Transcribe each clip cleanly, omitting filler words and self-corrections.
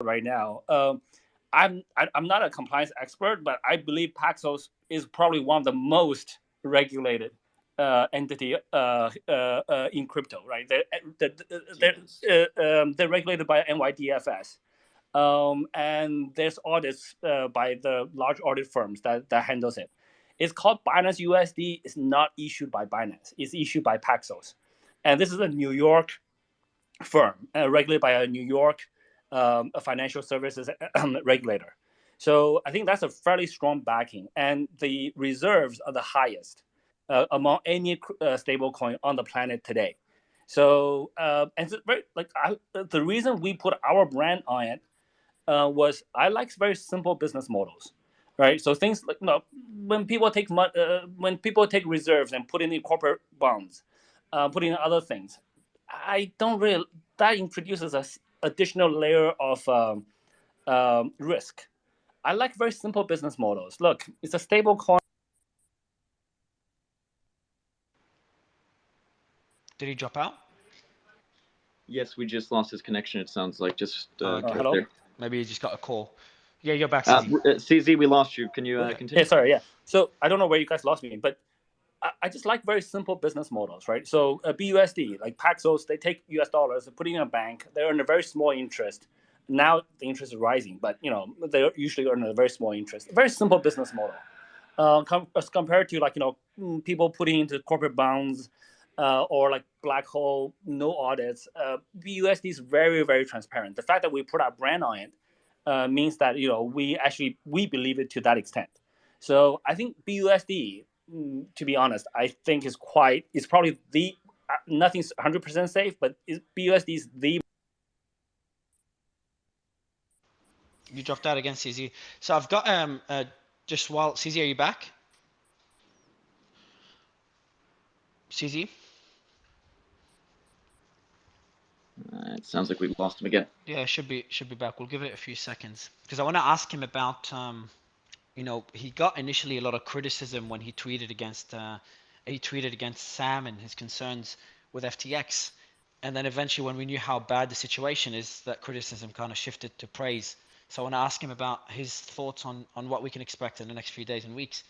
right now. I'm not a compliance expert, but I believe Paxos is probably one of the most regulated entity in crypto, right? They're regulated by NYDFS, and there's audits by the large audit firms that handles it. It's called Binance USD. It's not issued by Binance. It's issued by Paxos, and this is a New York firm regulated by a New York a financial services regulator. So I think that's a fairly strong backing, and the reserves are the highest among any stable coin on the planet today. So and it's very the reason we put our brand on it was I like very simple business models, right? So things like when people take when people take reserves and put in corporate bonds, put in other things, I don't really that introduces a additional layer of risk. I like very simple business models. Look, it's a stable coin. Did he drop out? Yes, we just lost his connection. It sounds like just hello. there. Maybe he just got a call. Yeah, you're back, CZ. CZ, we lost you. Can you continue? Yeah, sorry. Yeah. So I don't know where you guys lost me, but I just like very simple business models, right? So BUSD, like Paxos, they take US dollars, they put it in a bank, they earn a very small interest. Now the interest is rising, but they usually earn a very small interest. Very simple business model. As compared to people putting into corporate bonds or like black hole, no audits. BUSD is very, very transparent. The fact that we put our brand on it means that we believe it to that extent. So I think BUSD, to be honest, I think it's probably the nothing's 100% safe, but BUSD is the. You dropped out again, CZ. So I've got just while CZ, are you back? CZ? It sounds like we lost him again. Yeah, should be back. We'll give it a few seconds because I want to ask him about he got initially a lot of criticism when he tweeted against Sam and his concerns with FTX, and then eventually when we knew how bad the situation is, that criticism kind of shifted to praise. So I want to ask him about his thoughts on what we can expect in the next few days and weeks.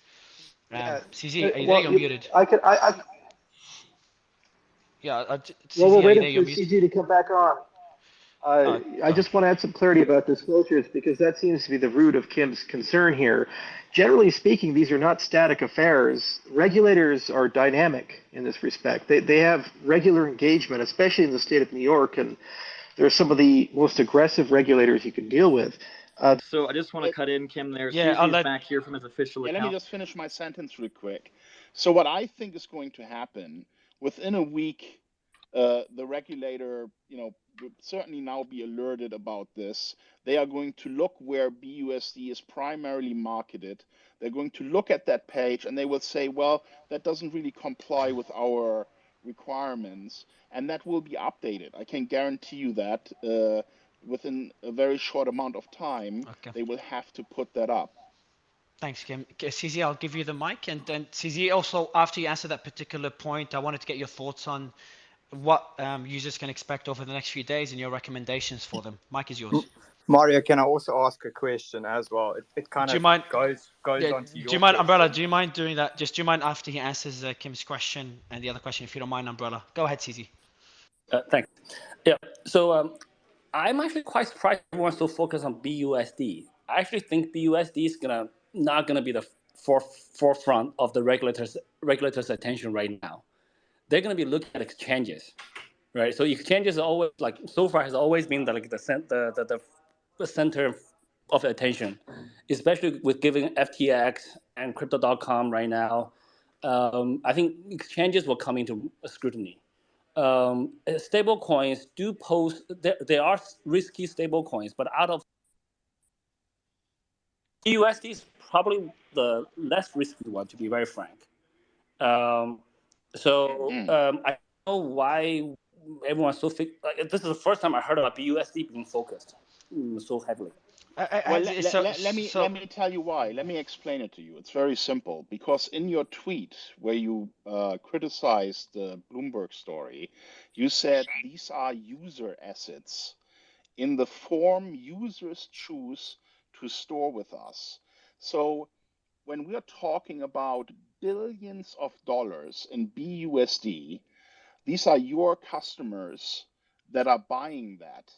CZ, are you there? You're muted. Yeah, CZ, we're are you waiting there? You're for muted. CG to come back on. I just want to add some clarity about disclosures because that seems to be the root of Kim's concern here. Generally speaking, these are not static affairs. Regulators are dynamic in this respect. They have regular engagement, especially in the state of New York, and they're some of the most aggressive regulators you can deal with. So I just want to cut in, Kim, there. Yeah, CZ's back here from his official account. Let me just finish my sentence real quick. So what I think is going to happen, within a week, the regulator, would certainly now be alerted about this. They are going to look where BUSD is primarily marketed. They're going to look at that page and they will say, well, that doesn't really comply with our requirements, and that will be updated. I can guarantee you that within a very short amount of time, they will have to put that up. Thanks, Kim. CZ, I'll give you the mic. And then CZ, also, after you answer that particular point, I wanted to get your thoughts on what users can expect over the next few days and your recommendations for them. Mic is yours. Mario, can I also ask a question as well? It kind of goes on to your Do you mind, Umbrella, do you mind doing that? Just do you mind after he answers Kim's question and the other question, if you don't mind, Umbrella? Go ahead, CZ. Thanks. Yeah, so I'm actually quite surprised everyone's so focused on BUSD. I actually think BUSD is not gonna be the forefront of the regulators' attention right now. They're gonna be looking at exchanges, right? So exchanges are always so far has always been the center of attention, especially with giving FTX and Crypto.com right now. I think exchanges will come into scrutiny. Stable coins do pose, there are risky stable coins, but out of USD is probably the less risky one, to be very frank. I don't know why everyone's so this is the first time I heard about BUSD being focused so heavily. Let me tell you why. Let me explain it to you. It's very simple. Because in your tweet where you criticized the Bloomberg story, you said these are user assets. in the form users choose to store with us. So when we are talking about billions of dollars in BUSD, these are your customers that are buying that.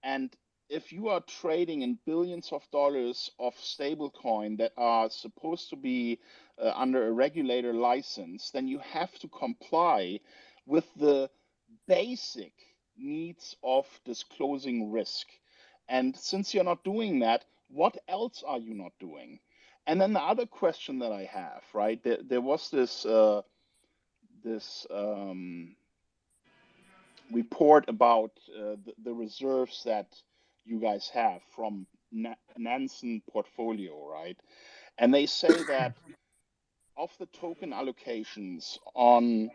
And if you are trading in billions of dollars of stablecoin that are supposed to be under a regulator license, then you have to comply with the basic needs of disclosing risk. And since you're not doing that, what else are you not doing? And then the other question that I have, right? There was this report about the reserves that you guys have from Nansen portfolio, right? And they say that of the token allocations on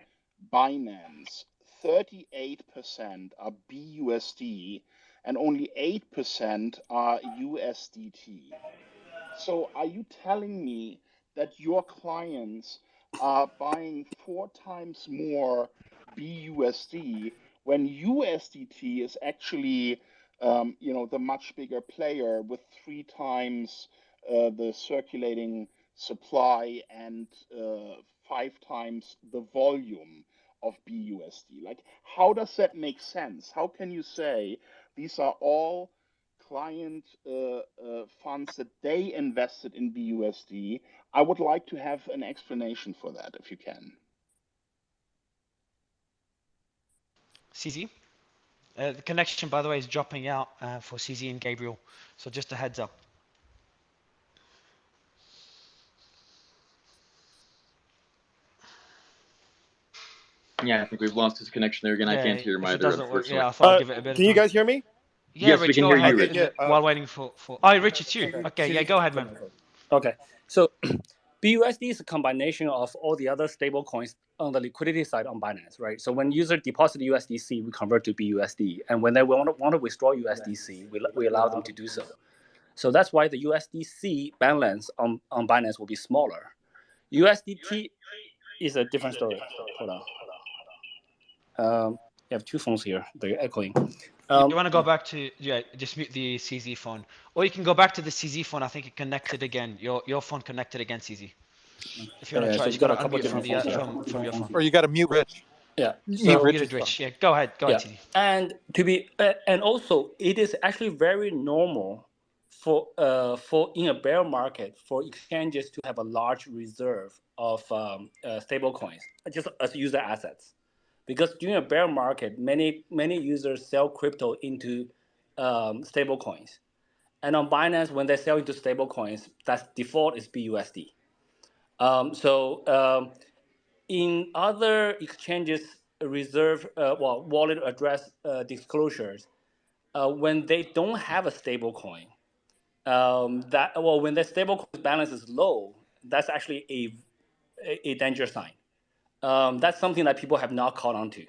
Binance, 38% are BUSD and only 8% are USDT. So are you telling me that your clients are buying 4 times more BUSD when USDT is actually, the much bigger player with 3 times the circulating supply and 5 times the volume of BUSD? Like, how does that make sense? How can you say these are all client funds that they invested in BUSD? I would like to have an explanation for that, if you can. CZ? The connection, by the way, is dropping out for CZ and Gabriel. So just a heads up. Yeah, I think we've lost his connection there again. I can't hear him either, unfortunately. Yeah, I thought I'd give it a bit of time. Can you guys hear me? Yeah, Yes, Rich, we can go hear ahead. you, Rich. While waiting for... Oh, Rich, it's you. Okay, yeah, go ahead, man. Okay, so BUSD is a combination of all the other stable coins on the liquidity side on Binance, right? So when user deposit USDC, we convert to BUSD, and when they want to withdraw USDC, we allow them to do so. So that's why the USDC balance on Binance will be smaller. USDT is a different story. Hold on. You have 2 phones here. They're echoing. You want to go back to, just mute the CZ phone. Or you can go back to the CZ phone. I think it connected again. Your phone connected again, CZ. If you want to try, So you got to unmute from your phone. Or you got to mute Rich. Yeah. So muted Rich. Yeah, go ahead, CZ. And and also it is actually very normal for in a bear market for exchanges to have a large reserve of stable coins just as user assets, because during a bear market many users sell crypto into stable coins, and on Binance when they sell into stable coins, that default is BUSD. In other exchanges reserve wallet address disclosures, when they don't have a stable coin, when the stable coin balance is low, that's actually a danger sign. That's something that people have not caught on to.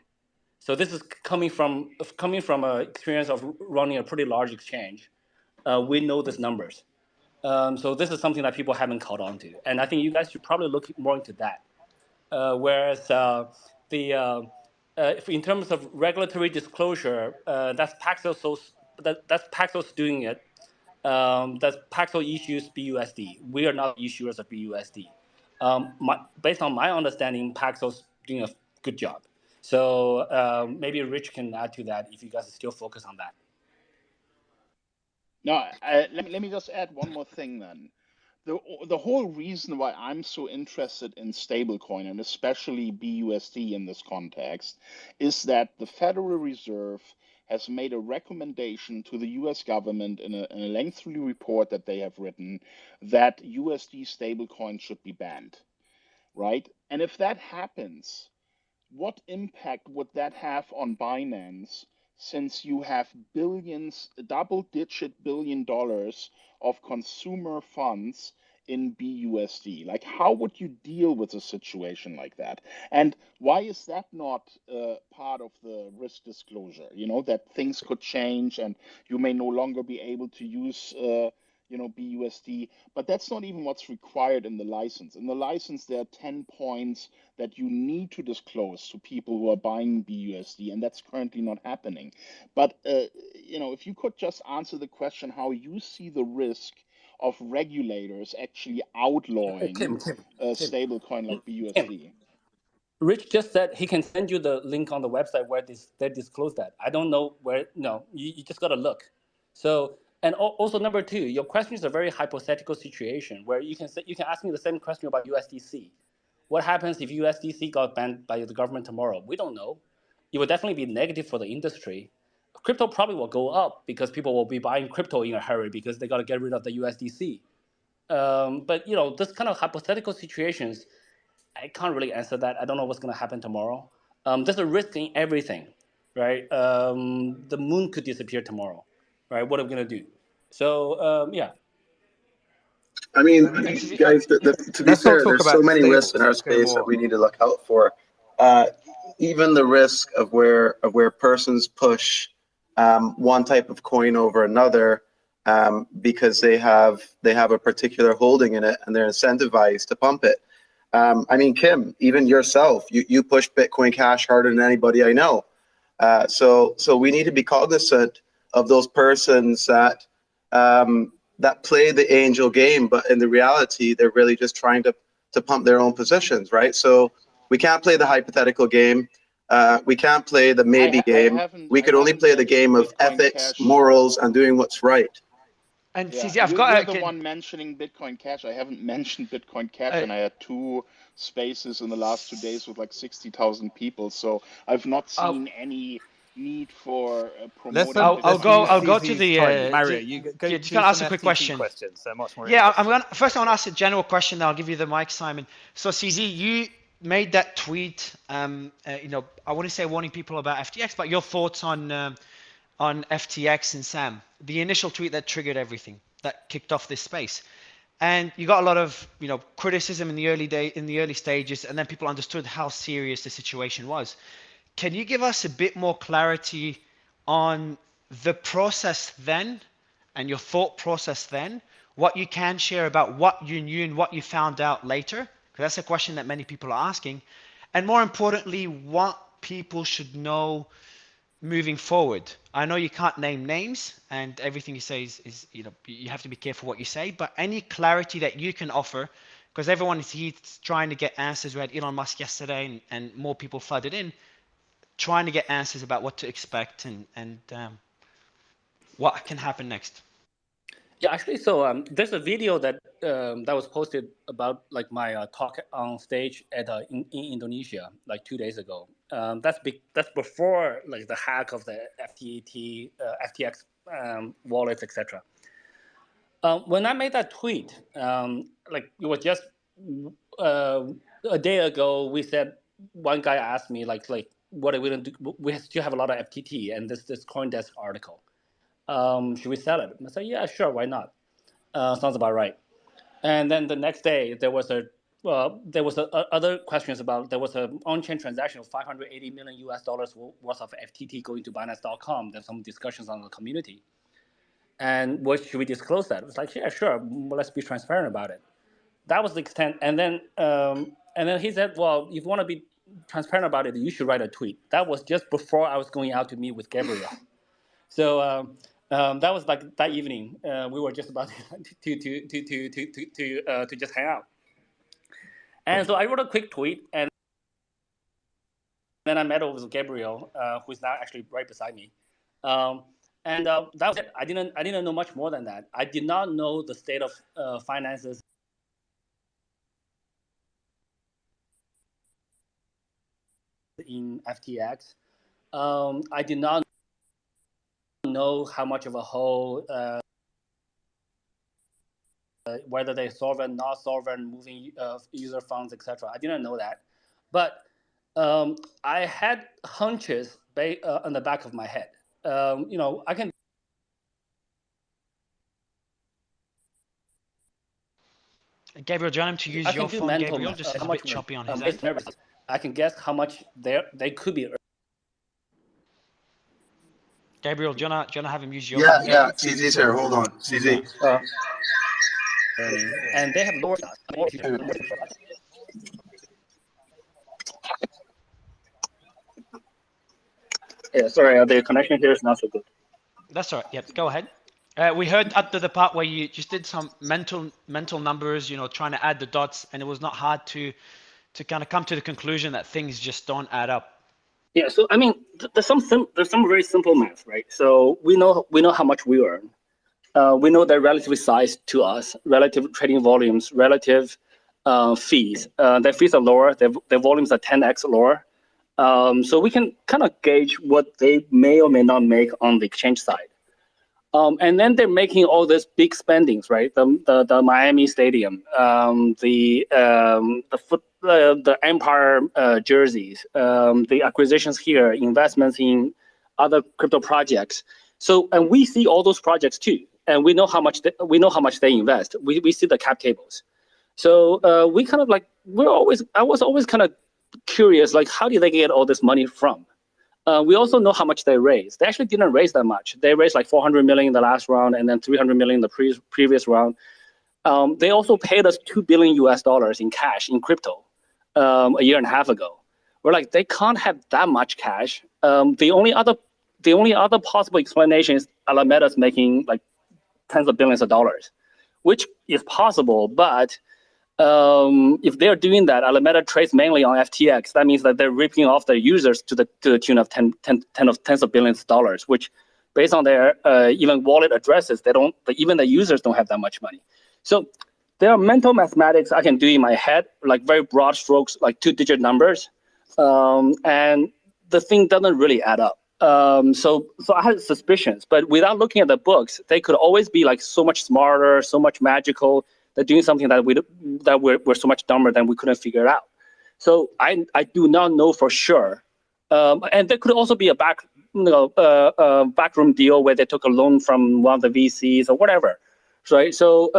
So this is coming from an experience of running a pretty large exchange. We know these numbers. So this is something that people haven't caught on to, and I think you guys should probably look more into that. Whereas in terms of regulatory disclosure, that's Paxos doing it. That's Paxos issues BUSD. We are not issuers of BUSD. Based on my understanding, Paxos doing a good job. So maybe Rich can add to that if you guys are still focused on that. No, let me just add one more thing then. The whole reason why I'm so interested in stablecoin, and especially BUSD in this context, is that the Federal Reserve has made a recommendation to the US government in a lengthy report that they have written that USD stablecoin should be banned, right? And if that happens, what impact would that have on Binance, since you have billions, double-digit billion dollars of consumer funds in BUSD? Like, how would you deal with a situation like that? And why is that not part of the risk disclosure? That things could change and you may no longer be able to use BUSD, but that's not even what's required in the license. In the license, there are 10 points that you need to disclose to people who are buying BUSD, and that's currently not happening. But, if you could just answer the question how you see the risk of regulators actually outlawing a stablecoin like BUSD. Rich just said he can send you the link on the website where they disclose that. I don't know where. No, you just gotta look. So, and also number two, your question is a very hypothetical situation where you can ask me the same question about USDC. What happens if USDC got banned by the government tomorrow? We don't know. It will definitely be negative for the industry. Crypto probably will go up because people will be buying crypto in a hurry because they got to get rid of the USDC. But this kind of hypothetical situations, I can't really answer that. I don't know what's going to happen tomorrow. There's a risk in everything, right? The moon could disappear tomorrow, right? What are we going to do? So, yeah. I mean, guys, to be fair, there's so many risks in our space that we need to look out for. Even the risk of where persons push one type of coin over another because they have a particular holding in it and they're incentivized to pump it. I mean, Kim, even yourself, you push Bitcoin Cash harder than anybody I know. So we need to be cognizant of those persons that play the angel game, but in the reality, they're really just trying to pump their own positions, right? So we can't play the hypothetical game. We can't play the maybe game. We could only play the game of ethics, morals, and doing what's right. And yeah, CZ, you're the one mentioning Bitcoin Cash. I haven't mentioned Bitcoin Cash, and I had 2 spaces in the last 2 days with like 60,000 people. So I've not seen any need for promoting. I'll go to the Mario. You just gonna ask a quick question. So much more. Yeah, I want to ask a general question. Then I'll give you the mic, Simon. So CZ, you made that tweet. I wouldn't say warning people about FTX, but your thoughts on FTX and Sam, the initial tweet that triggered everything, that kicked off this space. And you got a lot of criticism in the early stages, and then people understood how serious the situation was. Can you give us a bit more clarity on the process then and your thought process then, what you can share about what you knew and what you found out later? Because that's a question that many people are asking. And more importantly, what people should know moving forward. I know you can't name names, and everything you say is you have to be careful what you say, but any clarity that you can offer, because everyone is trying to get answers. We had Elon Musk yesterday, and more people flooded in, trying to get answers about what to expect and what can happen next. Yeah, actually, so there's a video that was posted about like my talk on stage at in Indonesia like 2 days ago. That's before like the hack of the FTX wallets, etc. When I made that tweet, like it was just a day ago. We said one guy asked me like what are we gonna do? We still have a lot of FTT and this CoinDesk article. Should we sell it? I said, yeah, sure, why not? Sounds about right. And then the next day, there was other questions about there was an on-chain transaction of $580 million worth of FTT going to Binance.com. There's some discussions on the community. And what should we disclose that? It was like, yeah, sure, let's be transparent about it. That was the extent. And then he said, well, if you want to be transparent about it, you should write a tweet. That was just before I was going out to meet with Gabriel. So that was like that evening. We were just about to just hang out. And so I wrote a quick tweet, and then I met with Gabriel, who's now actually right beside me. And that was it. I didn't know much more than that. I did not know the state of finances in FTX. I did not know how much of a whole, whether they're solvent, not solvent, moving user funds, etc. I didn't know that, but I had hunches on the back of my head. I can. Gabriel, do you want him to use your phone, Gabriel? Just a bit choppy on his end. I can guess how much they could be. Gabriel, do you wanna have him use your? Yeah. CZ's here. Hold on, CZ. And they have lower. Yeah, sorry, the connection here is not so good. That's all right. Yep, go ahead. We heard up to the part where you just did some mental numbers, trying to add the dots, and it was not hard to kind of come to the conclusion that things just don't add up. Yeah, so I mean, there's some very simple math, right? So we know how much we earn. We know their relative size to us, relative trading volumes, relative fees. Their fees are lower. Their volumes are 10x lower. So we can kind of gauge what they may or may not make on the exchange side. And then they're making all these big spendings, right? The Miami Stadium, the Empire jerseys, the acquisitions here, investments in other crypto projects. So, and we see all those projects too, and we know how much they invest. We see the cap tables. So we kind of like I was always kind of curious, like how did they get all this money from? We also know how much they raised. They actually didn't raise that much. They raised like 400 million in the last round, and then 300 million in the previous round. They also paid us $2 billion in cash in crypto a year and a half ago. We're like, they can't have that much cash. The only other possible explanation is Alameda's making like tens of billions of dollars, which is possible, but if they're doing that, Alameda trades mainly on FTX. That means that they're ripping off their users to the tune of tens of billions of dollars, which, based on their even wallet addresses, even the users don't have that much money. So there are mental mathematics I can do in my head, like very broad strokes, like 2-digit numbers, and the thing doesn't really add up. So I had suspicions, but without looking at the books, they could always be like so much smarter, so much magical. They're doing something that we're so much dumber than we couldn't figure out. So I do not know for sure. And there could also be a backroom deal where they took a loan from one of the VCs or whatever, right? So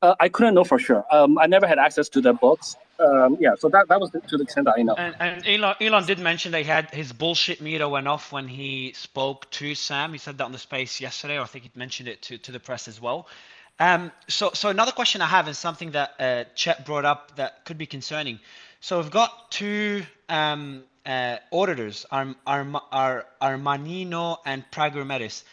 I couldn't know for sure. I never had access to the books. Yeah, so that was to the extent that I know. And Elon did mention they had his bullshit meter went off when he spoke to Sam. He said that on the space yesterday, or I think he mentioned it to the press as well. So another question I have is something that Chet brought up that could be concerning. So we've got two auditors, Armanino and Pragmatis.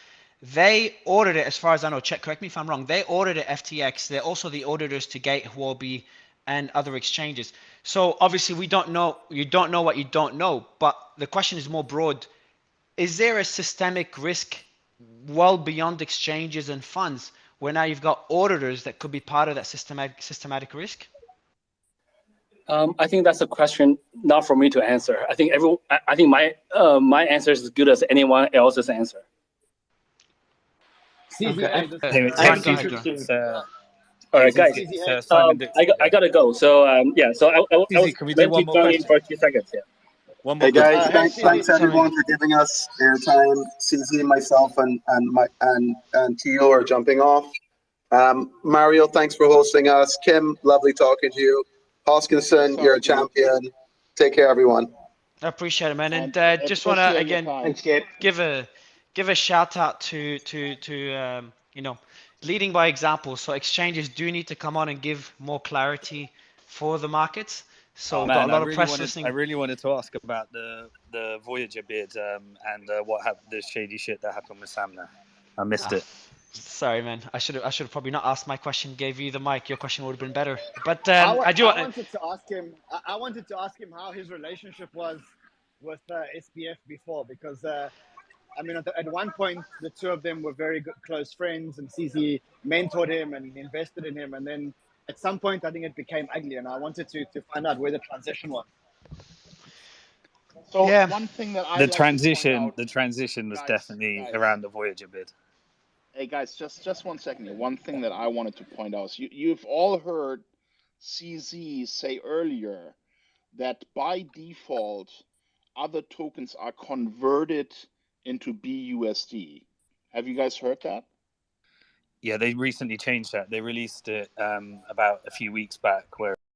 They audited, as far as I know, Chet, correct me if I'm wrong, they audited FTX. They're also the auditors to Gate, Huobi, and other exchanges. So obviously you don't know what you don't know, but the question is more broad. Is there a systemic risk well beyond exchanges and funds where now you've got auditors that could be part of that systematic risk? I think that's a question not for me to answer. I think my answer is as good as anyone else's answer. Okay. All right, guys. I gotta go. So yeah. So I was can we do one more question for a few seconds. Yeah. Hey guys, thanks everyone for giving us their time. CZ, myself, and Tio are jumping off. Mario, thanks for hosting us. Kim, lovely talking to you. Hoskinson, you're a champion. Take care, everyone. I appreciate it, man. And just want to again give a shout out to leading by example. So exchanges do need to come on and give more clarity for the markets. So we've got a lot of press listening. I really wanted to ask about the Voyager bid and what happened, the shady shit that happened with Sam there. I missed it. Sorry, man. I should have probably not asked my question. Gave you the mic. Your question would have been better. But I wanted to ask him how his relationship was with SBF before, because I mean, at one point the two of them were very good, close friends, and CZ mentored him and invested in him, and then at some point I think it became ugly, and I wanted to find out where the transition was. So yeah, one thing that the transition was definitely around the Voyager bid. Hey guys, just 1 second here. One thing that I wanted to point out is you've all heard CZ say earlier that by default other tokens are converted into BUSD. Have you guys heard that? Yeah, they recently changed that. They released it about a few weeks back where